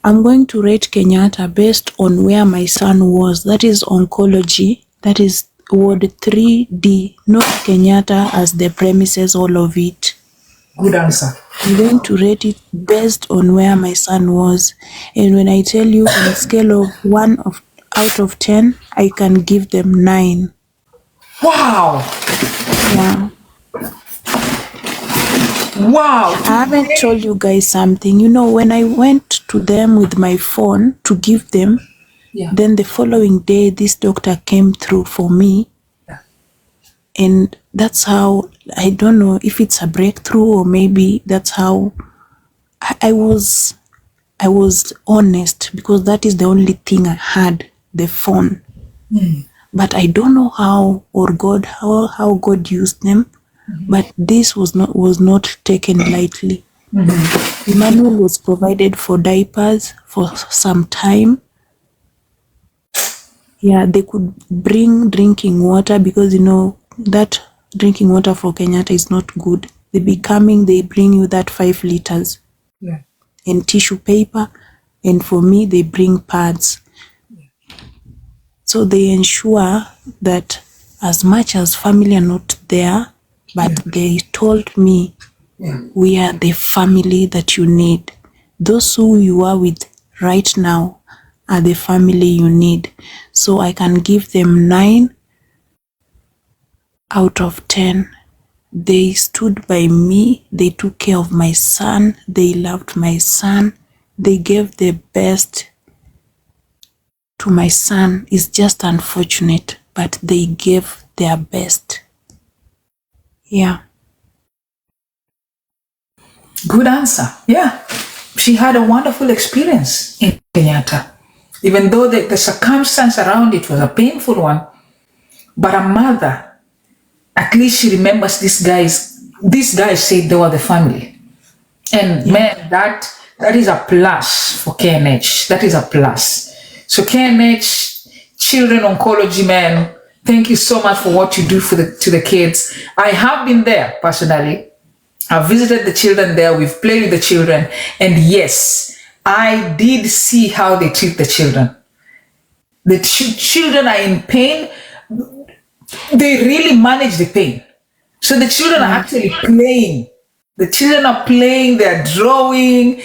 I'm going to rate Kenyatta based on where my son was. That is oncology. That is Ward 3D, not Kenyatta as the premises, all of it. Good answer. I'm going to rate it based on where my son was. And when I tell you on a scale of 1 out of 10, I can give them 9. Wow. Yeah. Wow. I haven't told you guys something. You know, when I went to them with my phone to give them, then the following day, this doctor came through for me. And that's how, I don't know if it's a breakthrough or maybe that's how I was honest, because that is the only thing I had, the phone. But I don't know how, or God, how God used them. But this was not taken lightly. Emmanuel was provided for diapers for some time. Yeah, they could bring drinking water, because you know that drinking water for Kenyatta is not good. They bring you that 5 liters. And tissue paper, and for me they bring pads. So they ensure that as much as family are not there, but they told me, we are the family that you need. Those who you are with right now are the family you need. So I can give them 9 out of 10. They stood by me. They took care of my son. They loved my son. They gave the best to my son. It's just unfortunate, but they gave their best. Yeah. Good answer. Yeah. She had a wonderful experience in Kenyatta. Even though the circumstance around it was a painful one, but a mother, at least she remembers these guys said they were the family. And man, that is a plus for KNH. That is a plus. So KNH, Children Oncology, man, thank you so much for what you do to the kids. I have been there personally. I've visited the children there. We've played with the children. And yes, I did see how they treat the children. The children are in pain. They really manage the pain. So the children are actually playing. The children are playing, they're drawing,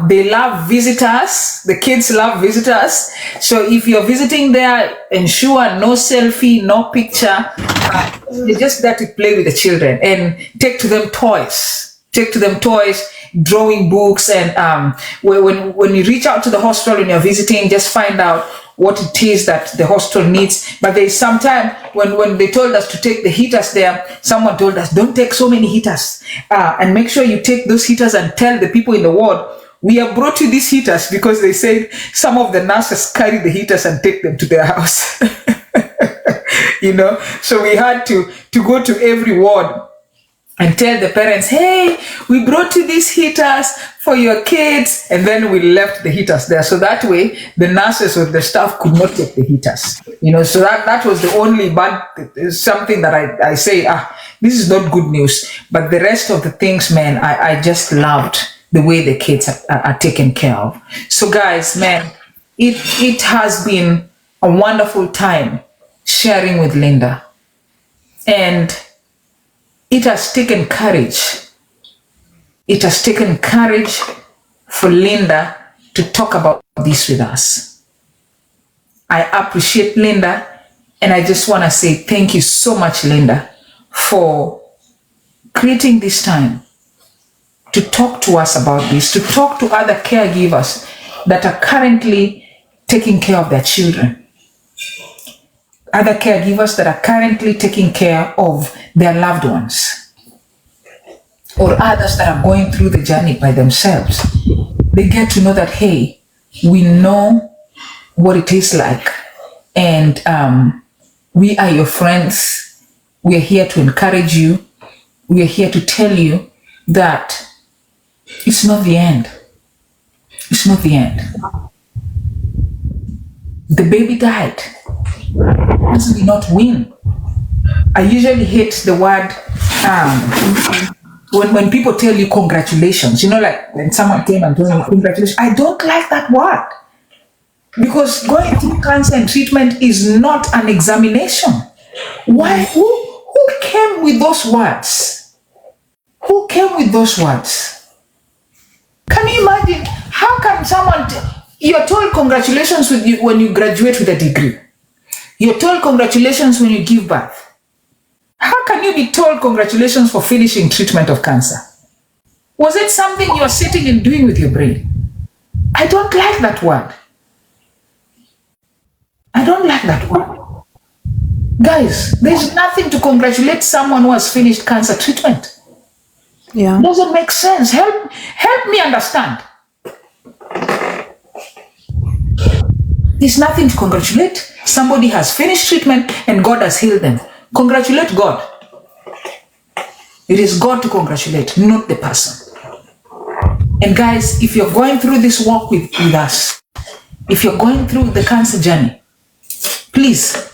they love visitors. The kids love visitors. So if you're visiting there, ensure no selfie, no picture. You're just there to play with the children and take to them toys. Drawing books, and when you reach out to the hospital when you're visiting, just find out what it is that the hospital needs. But there's some time when they told us to take the heaters there, someone told us, don't take so many heaters, and make sure you take those heaters and tell the people in the ward, we have brought you these heaters because they said some of the nurses carry the heaters and take them to their house. You know, so we had to go to every ward and tell the parents, hey, we brought you these heaters for your kids. And then we left the heaters there. So that way, the nurses or the staff could not take the heaters. You know, so that was the only bad, something that I say, this is not good news. But the rest of the things, man, I just loved the way the kids are taken care of. So guys, man, it has been a wonderful time sharing with Linda. And it has taken courage. It has taken courage for Linda to talk about this with us. I appreciate Linda, and I just want to say thank you so much, Linda, for creating this time to talk to us about this, to talk to other caregivers that are currently taking care of their children. Other caregivers that are currently taking care of their loved ones, or others that are going through the journey by themselves. They get to know that, hey, we know what it is like, and we are your friends. We are here to encourage you. We are here to tell you that it's not the end. It's not the end. The baby died. Doesn't not win. I usually hate the word when people tell you congratulations, like when someone came and told me congratulations, I don't like that word. Because going through cancer and treatment is not an examination. Why? Who came with those words? Who came with those words? Can you imagine? How can someone, you're told congratulations when you graduate with a degree. You're told congratulations when you give birth. How can you be told congratulations for finishing treatment of cancer? Was it something you're sitting and doing with your brain? I don't like that word. I don't like that word. Guys, there's nothing to congratulate someone who has finished cancer treatment. Yeah. Doesn't make sense. Help me understand. There's nothing to congratulate. Somebody has finished treatment and God has healed them. Congratulate God. It is God to congratulate, not the person. And guys, if you're going through this walk with us, if you're going through the cancer journey, please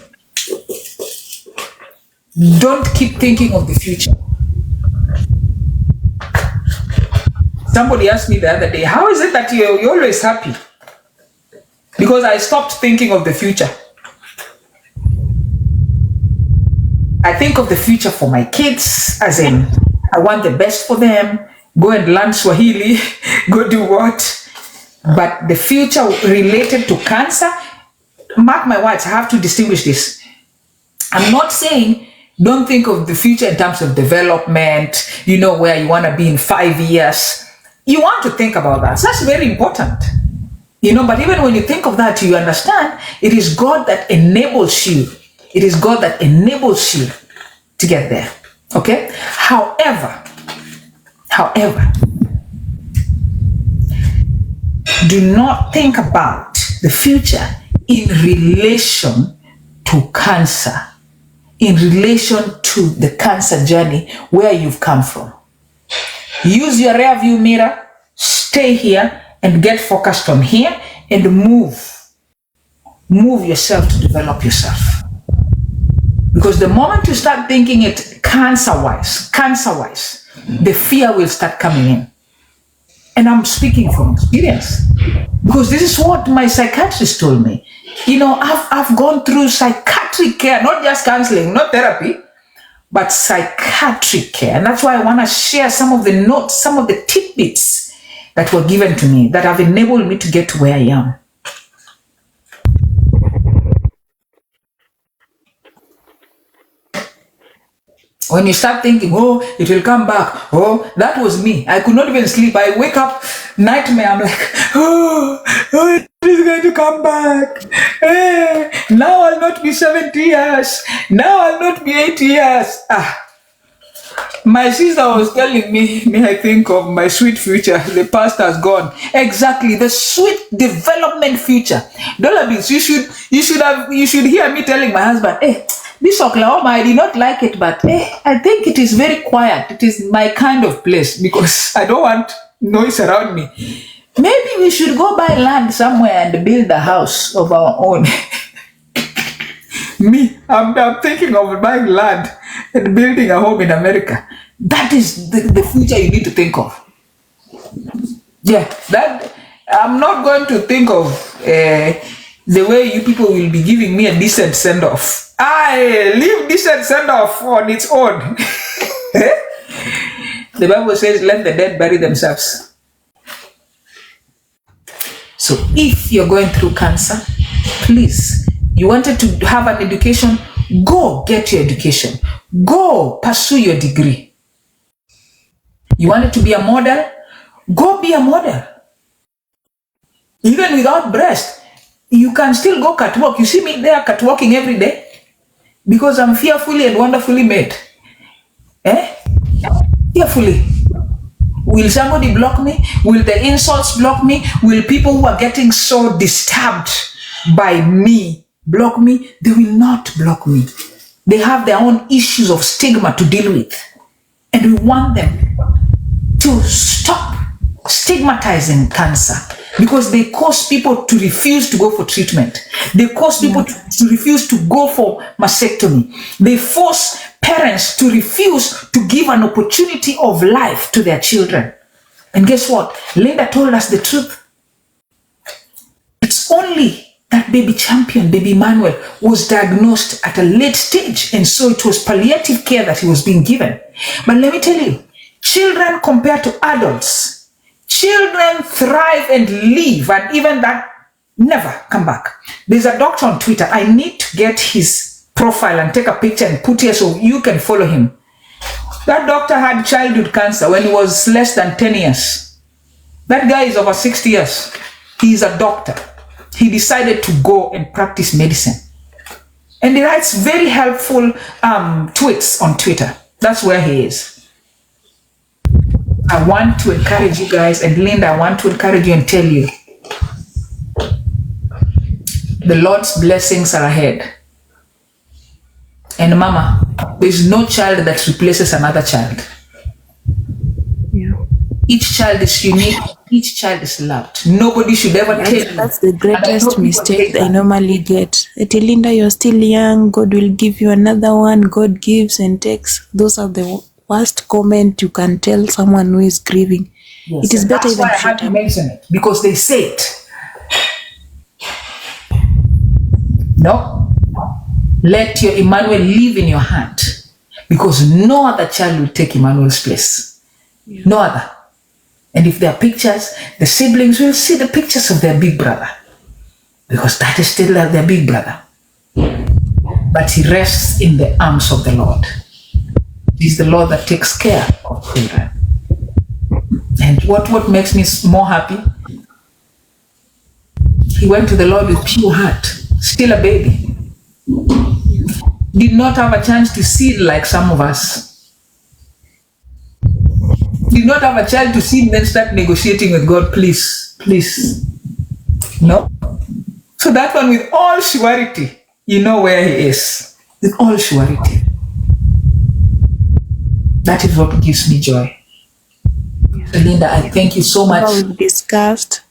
don't keep thinking of the future. Somebody asked me the other day, how is it that you're always happy? Because I stopped thinking of the future. I think of the future for my kids, as in, I want the best for them, go and learn Swahili, go do what. But the future related to cancer, mark my words, I have to distinguish this. I'm not saying don't think of the future in terms of development, where you want to be in 5 years. You want to think about that. So that's very important. But even when you think of that, you understand it is God that enables you. It is God that enables you to get there. Okay? However, do not think about the future in relation to cancer, in relation to the cancer journey where you've come from. Use your rear view mirror, stay here and get focused on here and move yourself to develop yourself. Because the moment you start thinking it cancer-wise, the fear will start coming in. And I'm speaking from experience. Because this is what my psychiatrist told me. I've gone through psychiatric care, not just counseling, not therapy, but psychiatric care. And that's why I want to share some of the notes, some of the tidbits that were given to me that have enabled me to get to where I am. When you start thinking, oh, it will come back. Oh, that was me. I could not even sleep. I wake up, nightmare. I'm like, oh, it is going to come back. Hey, now I'll not be 70 years. Now I'll not be 80 years. My sister was telling me, may I think of my sweet future. The past has gone. Exactly, the sweet development future. Dollars, you should hear me telling my husband, hey, this Oklahoma, I did not like it, but I think it is very quiet. It is my kind of place because I don't want noise around me. Maybe we should go buy land somewhere and build a house of our own. I'm thinking of buying land and building a home in America. That is the future you need to think of. Yeah, that I'm not going to think of the way you people will be giving me a decent send-off. I leave decent send-off on its own. The Bible says, let the dead bury themselves. So if you're going through cancer, please, you wanted to have an education, go get your education. Go pursue your degree. You wanted to be a model, go be a model. Even without breast, you can still go catwalk. You see me there catwalking every day because I'm fearfully and wonderfully made. Fearfully. Will somebody block me? Will the insults block me? Will people who are getting so disturbed by me block me? They will not block me. They have their own issues of stigma to deal with. And we want them to stop stigmatizing cancer because they cause people to refuse to go for treatment. They cause people to refuse to go for mastectomy. They force parents to refuse to give an opportunity of life to their children. And guess what? Linda told us the truth. It's only that baby champion, baby Emmanuel, was diagnosed at a late stage. And so it was palliative care that he was being given. But let me tell you, children compared to adults, children thrive and live, and even that never come back. There's a doctor on Twitter. I need to get his profile and take a picture and put here so you can follow him. That doctor had childhood cancer when he was less than 10 years. That guy is over 60 years. He's a doctor. He decided to go and practice medicine. And he writes very helpful tweets on Twitter. That's where he is. I want to encourage you guys, and Linda, I want to encourage you and tell you, the Lord's blessings are ahead. And Mama, there's no child that replaces another child. Yeah. Each child is unique. Each child is loved. Nobody should ever take. That's the greatest mistake I normally get. Linda, you're still young. God will give you another one. God gives and takes. Those are the worst comment you can tell someone who is grieving. Yes, it is better that's why I had to mention it, because they say it. No. Let your Emmanuel live in your hand, because no other child will take Emmanuel's place. Yeah. No other. And if there are pictures, the siblings will see the pictures of their big brother, because that is still their big brother. But he rests in the arms of the Lord. It is the Lord that takes care of children. And what makes me more happy? He went to the Lord with pure heart, still a baby. Did not have a chance to see like some of us. Did not have a chance to see and then start negotiating with God, please, please. No. So that one, with all surety, you know where he is. With all surety. That is what gives me joy. So Linda, I thank you so much. We've discussed,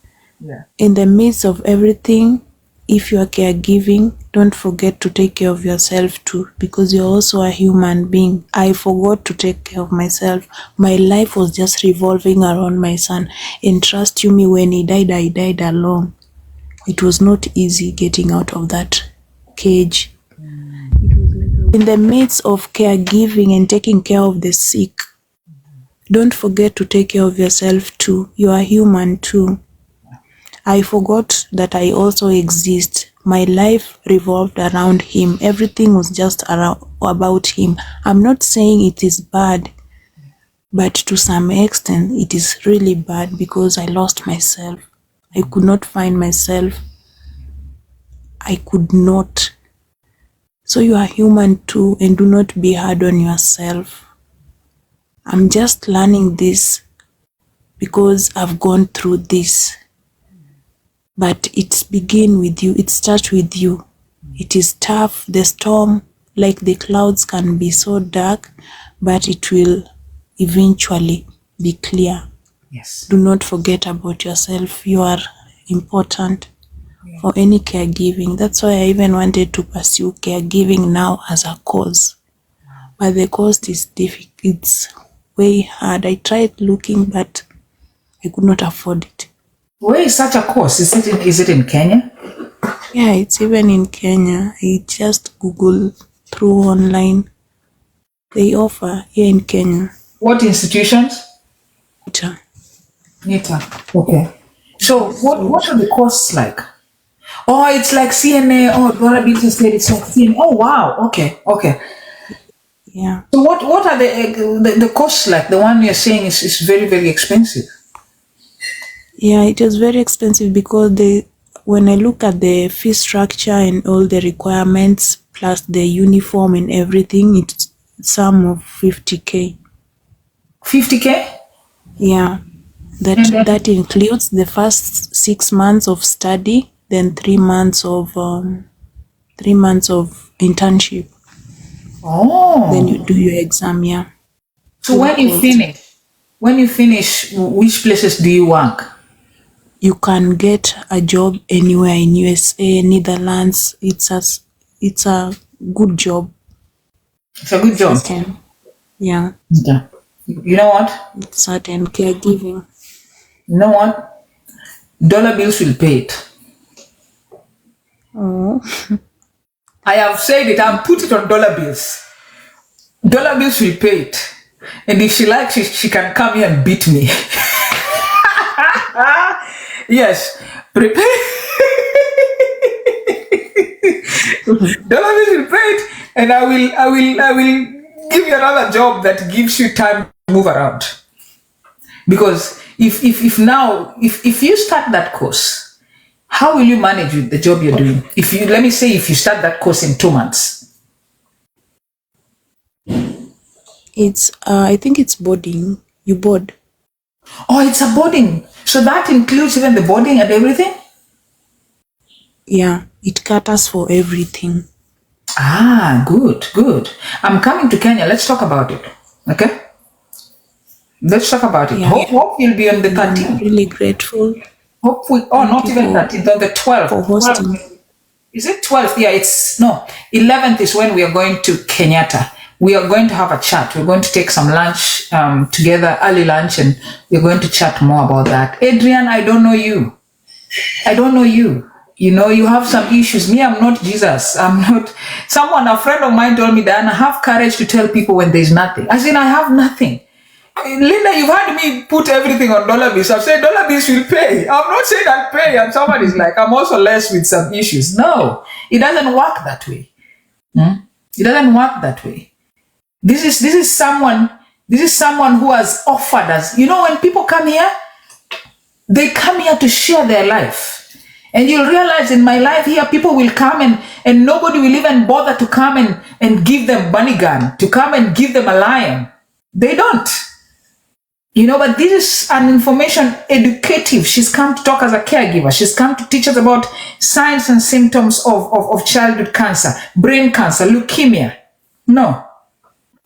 in the midst of everything, if you are caregiving, don't forget to take care of yourself too, because you're also a human being. I forgot to take care of myself. My life was just revolving around my son. And trust you me, when he died, I died alone. It was not easy getting out of that cage. In the midst of caregiving and taking care of the sick, don't forget to take care of yourself too. You are human too. I forgot that I also exist. My life revolved around him. Everything was just about him. I'm not saying it is bad, but to some extent it is really bad, because I lost myself. I could not find myself. I could not. So you are human too, and do not be hard on yourself. I'm just learning this because I've gone through this. But it begins with you. It starts with you. It is tough. The storm, like the clouds, can be so dark, but it will eventually be clear. Yes. Do not forget about yourself. You are important for any caregiving. That's why I even wanted to pursue caregiving now as a cause. But the cost is difficult. It's way hard. I tried looking, but I could not afford it. Where is such a course? Is it in Kenya? Yeah, it's even in Kenya. I just Google through online. They offer here in Kenya. What institutions? NITA. Okay. So what are the courses like? Oh, it's like CNA. Oh, Dora Beaton said it's like CNA. Oh, wow. Okay. Yeah. So what are the costs like? The one you're saying is very, very expensive. Yeah, it is very expensive, because when I look at the fee structure and all the requirements plus the uniform and everything, it's sum of 50K. 50K? Yeah. That includes the first 6 months of study, then 3 months of internship. Oh. Then you do your exam, yeah. So when you finish, which places do you work? You can get a job anywhere in USA, Netherlands. It's a good job. It's a good job. Certain. Yeah. Yeah. You know what? It's certain caregiving. You know what? Dollar bills will pay it. Oh. I have said it. I've put it on dollar bills. Dollar bills will pay it. And if she likes, she can come here and beat me. Yes. Prepare. Dollar bills will pay it, and I will give you another job that gives you time to move around. Because if you start that course, how will you manage with the job you're doing? If you start that course in 2 months. It's I think it's boarding. You board. Oh, it's a boarding. So that includes even the boarding and everything? Yeah, it caters for everything. Ah, good. I'm coming to Kenya. Let's talk about it. Okay? Let's talk about it. Yeah. Hope you'll be on the 13th. I'm really grateful. Hopefully, not even 13th, on the 12th. For hosting. Is it 12th? Yeah, 11th is when we are going to Kenyatta. We are going to have a chat. We're going to take some lunch together, early lunch, and we're going to chat more about that. Adrian, I don't know you. You know, you have some issues. Me, I'm not Jesus. I'm not. A friend of mine told me, Diana, have courage to tell people when there's nothing. I said, I have nothing. Linda, you've had me put everything on dollar bills. I've said dollar bills will pay. I'm not saying I'll pay. And somebody's like, I'm also less with some issues. No, it doesn't work that way. It doesn't work that way. This is someone who has offered us. You know, when people come here, they come here to share their life. And you'll realize in my life here, people will come and nobody will even bother to come and give them bunny gun, to come and give them a lion. They don't. You know, but this is an information educative. She's come to talk as a caregiver. She's come to teach us about signs and symptoms of childhood cancer, brain cancer, leukemia. No,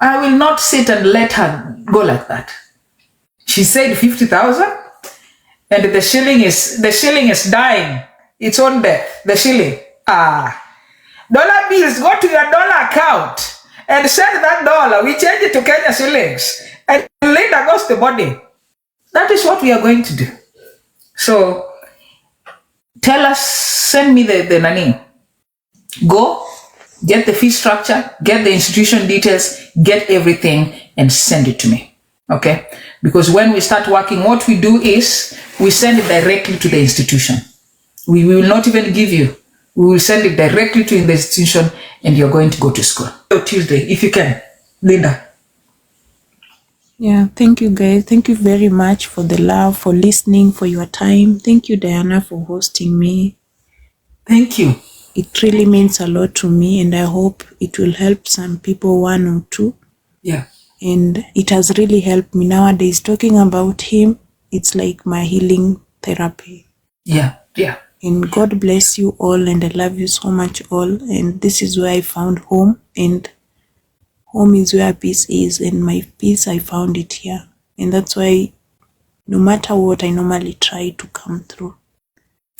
I will not sit and let her go like that. She said 50,000 and the shilling is dying. It's on death. The shilling. Dollar bills, go to your dollar account and send that dollar. We change it to Kenya shillings. And Linda goes to body. That is what we are going to do. So tell us, send me the nani. Go, get the fee structure, get the institution details, get everything and send it to me. Okay? Because when we start working, what we do is we send it directly to the institution. We will not even give you. We will send it directly to the institution and you're going to go to school. Tuesday, if you can. Linda. Yeah, thank you guys. Thank you very much for the love, for listening, for your time. Thank you, Diana, for hosting me. Thank you. It really means a lot to me and I hope it will help some people, one or two. Yeah. And it has really helped me nowadays. Talking about him, it's like my healing therapy. Yeah. And God bless you all and I love you so much all. And this is where I found home and home is where peace is, and my peace, I found it here. And that's why no matter what, I normally try to come through.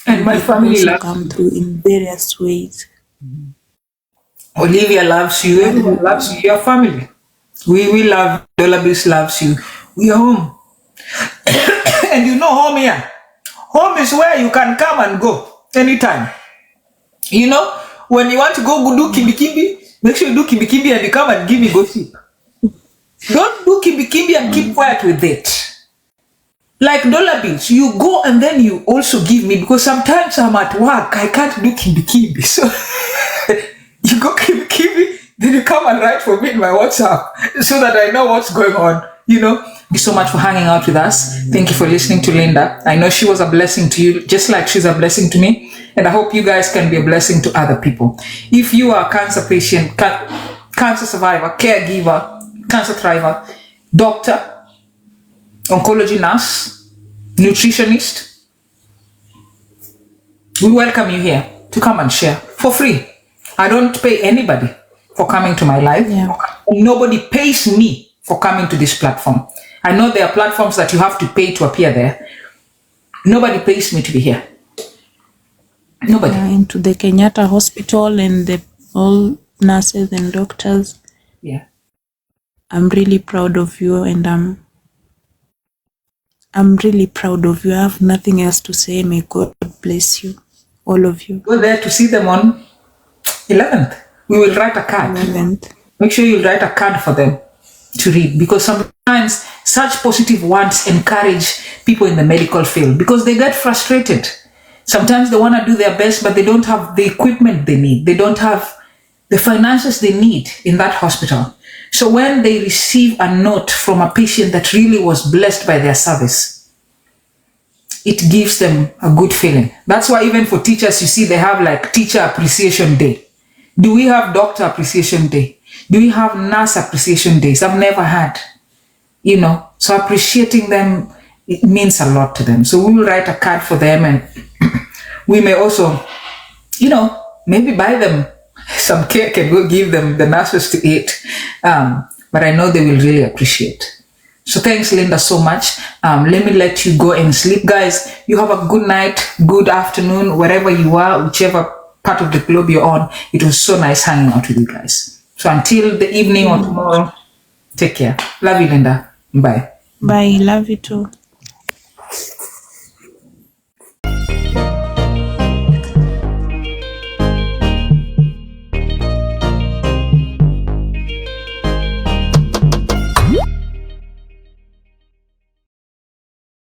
And my family also come through in various ways. Olivia loves you. Everyone loves you. Your family. We love, Dolabis loves you. We are home. And you know home here. Home is where you can come and go anytime. You know, when you want to go do kimbi, make sure you do kimbi and you come and give me gossip. Don't do kimbi and keep quiet with it. Like dollar bills, you go and then you also give me, because sometimes I'm at work, I can't do kimbi. So you go kimbi, then you come and write for me in my WhatsApp so that I know what's going on. You know, thank you so much for hanging out with us. Thank you for listening to Linda. I know she was a blessing to you, just like she's a blessing to me. And I hope you guys can be a blessing to other people. If you are a cancer patient, cancer survivor, caregiver, cancer thriver, doctor, oncology nurse, nutritionist, we welcome you here to come and share for free. I don't pay anybody for coming to my live. Yeah. Nobody pays me for coming to this platform. I know there are platforms that you have to pay to appear there. Nobody pays me to be here. Nobody. Into the Kenyatta hospital and all nurses and doctors, Yeah. I'm really proud of you, and I'm really proud of you. I have nothing else to say. May God bless you, all of you. Go there to see them on 11th. We will write a card. 11th. Make sure you write a card for them to read, because sometimes such positive words encourage people in the medical field, because they get frustrated. Sometimes they want to do their best, but they don't have the equipment they need. They don't have the finances they need in that hospital. So when they receive a note from a patient that really was blessed by their service, it gives them a good feeling. That's why even for teachers, you see, they have like Teacher Appreciation Day. Do we have Doctor Appreciation Day? Do we have Nurse Appreciation Days? I've never had, so appreciating them, it means a lot to them. So we will write a card for them, and we may also, maybe buy them some cake and go give them the nurses to eat. But I know they will really appreciate. So thanks, Linda, so much. Let me let you go and sleep. Guys, you have a good night, good afternoon, wherever you are, whichever part of the globe you're on. It was so nice hanging out with you guys. So until the evening or tomorrow, take care. Love you, Linda. Bye. Bye. Love you too.